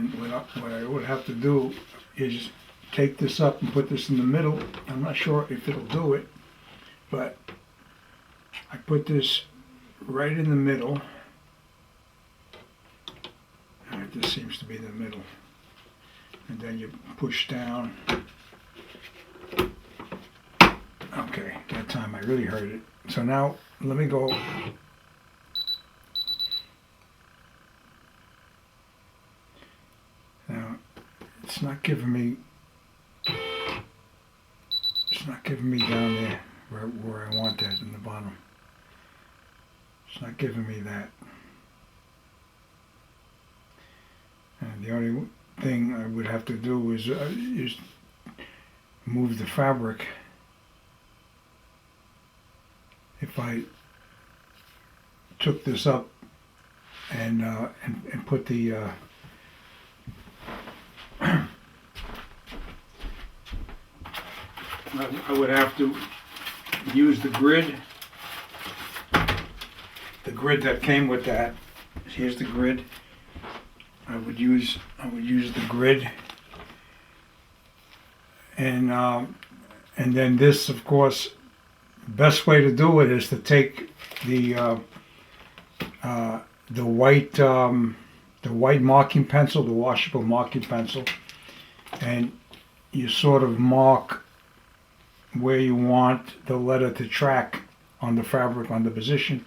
And what I would have to do is take this up and put this in the middle. I'm not sure if it'll do it, but I put this right in the middle. All right, this seems to be the middle. And then you push down. Okay, that time I really heard it. So now let me go. Now it's not giving me down there where I want that in the bottom. It's not giving me that. And the only thing I would have to do is move the fabric. If I took this up and put the I would have to use the grid that came with that. Here's the grid. I would use the grid, and then this, of course, best way to do it is to take the white marking pencil, the washable marking pencil, and you sort of mark where you want the letter to track on the fabric, on the position,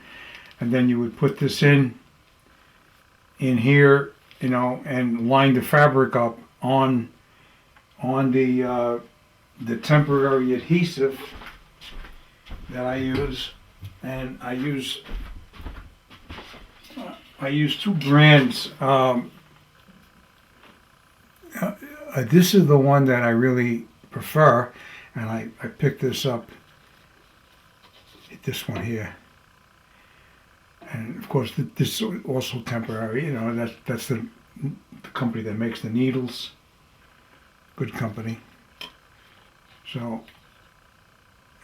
and then you would put this in here, you know, and line the fabric up on the temporary adhesive that I use. And I use 2 brands. This is the one that I really prefer, and I picked this up, this one here. And of course, this is also temporary. You know, that's the company that makes the needles. Good company. So,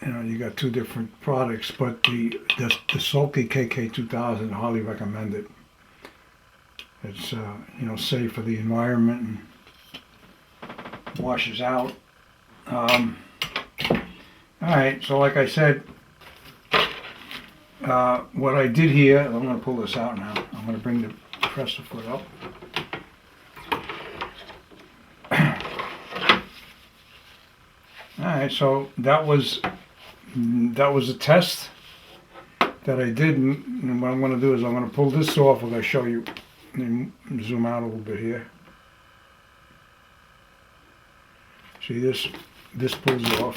you know, you got 2 different products, but the Sulky KK2000, I highly recommend it. It's you know, safe for the environment and washes out. All right, so like I said, what I did here, I'm going to pull this out now. I'm going to bring the presser foot up. All right, so that was a test that I did, and what I'm going to do is I'm going to pull this off. I'm going to show you, and zoom out a little bit here. See this pulls off,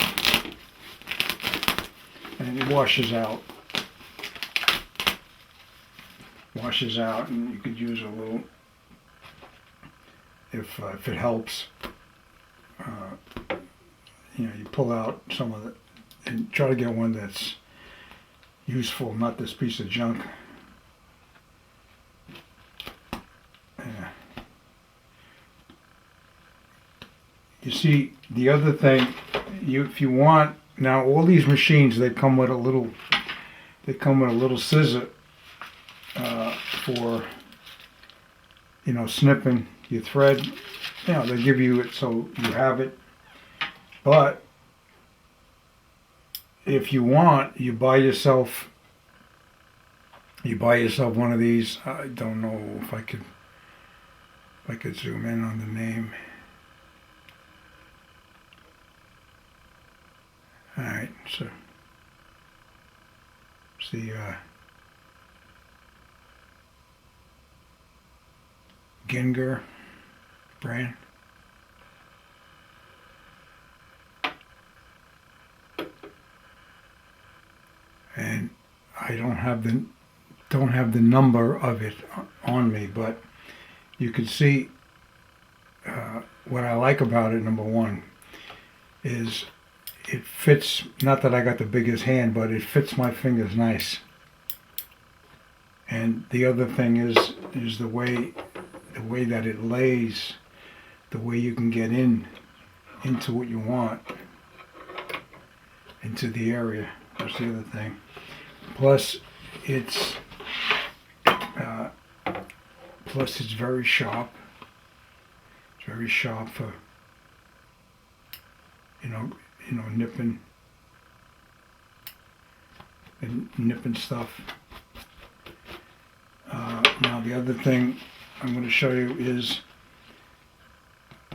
and it washes out. Washes out, and you could use a little, if it helps. You know, you pull out some of it and try to get one that's useful, not this piece of junk. Yeah. You see, the other thing, if you want, now all these machines, they come with a little scissor for, you know, snipping your thread. You know, they give you it so you have it. But if you want, you buy yourself one of these. I don't know if I could zoom in on the name. All right, so it's the Ginger brand. And I don't have the number of it on me, but you can see what I like about it. Number one is it fits. Not that I got the biggest hand, but it fits my fingers nice. And the other thing is the way that it lays, the way you can get into what you want, into the area. That's the other thing. Plus, it's very sharp. very sharp for, you know, nipping and nipping stuff. Now the other thing I'm going to show you is,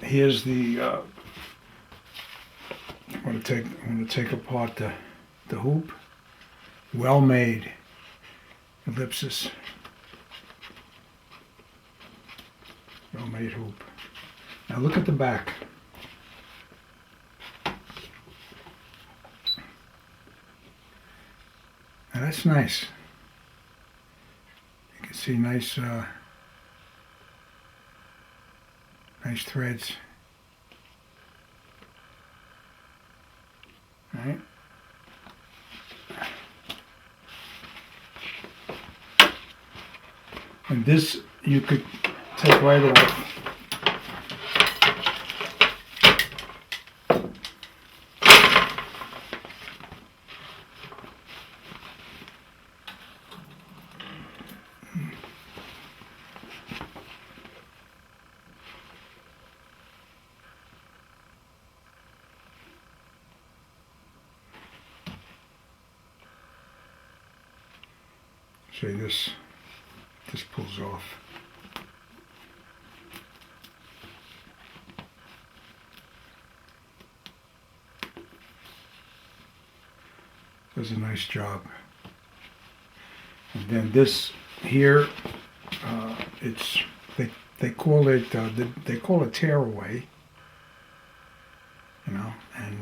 here's the, I'm going to take apart the hoop. Well made ellipsis. Well made hoop. Now look at the back. Now that's nice. You can see nice nice threads. All right. And this you could take right off. See, this pulls off. Does a nice job. And then this here, it's they call it tearaway, you know, and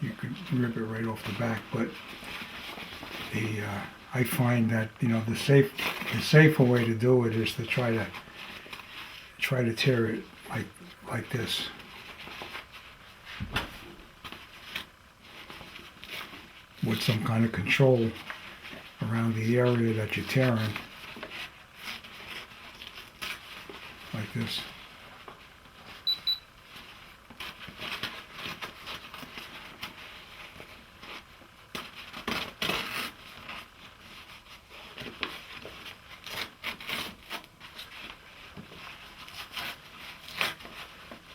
you could rip it right off the back, but I find that, you know, the safer way to do it is to try to tear it like this. With some kind of control around the area that you're tearing, like this.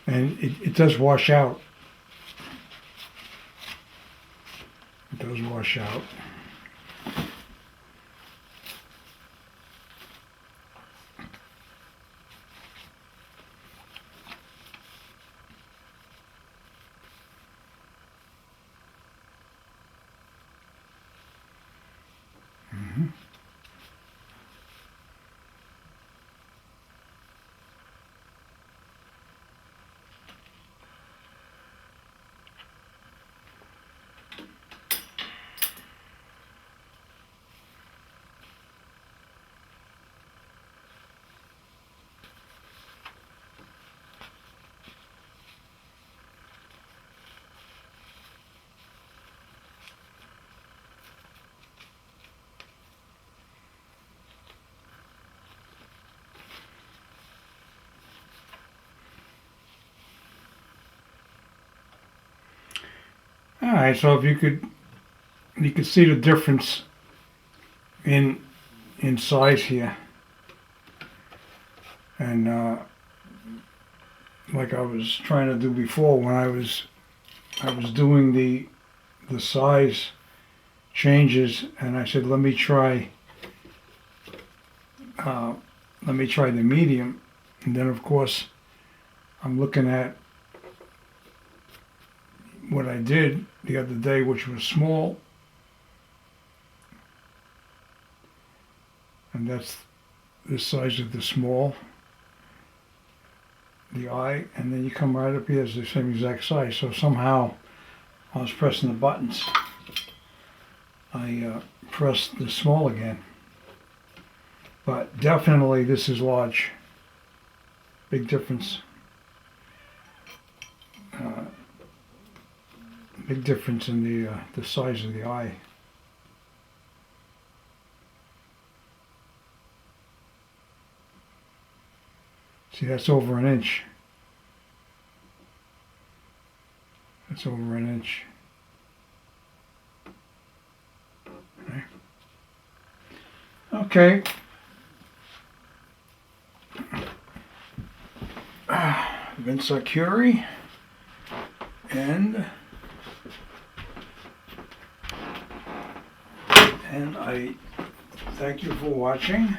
And it does wash out. It does wash out. All right, so if you could see the difference in size here, and like I was trying to do before when I was doing the size changes, and I said let me try the medium, and then of course I'm looking at what I did the other day, which was small, and that's the size of the small, the eye, and then you come right up here, it's the same exact size. So somehow I was pressing the buttons, I pressed the small again, but definitely this is large. Big difference. Big difference in the size of the eye. See, that's over an inch. That's over an inch. Okay. Vince Arcuri, and I thank you for watching.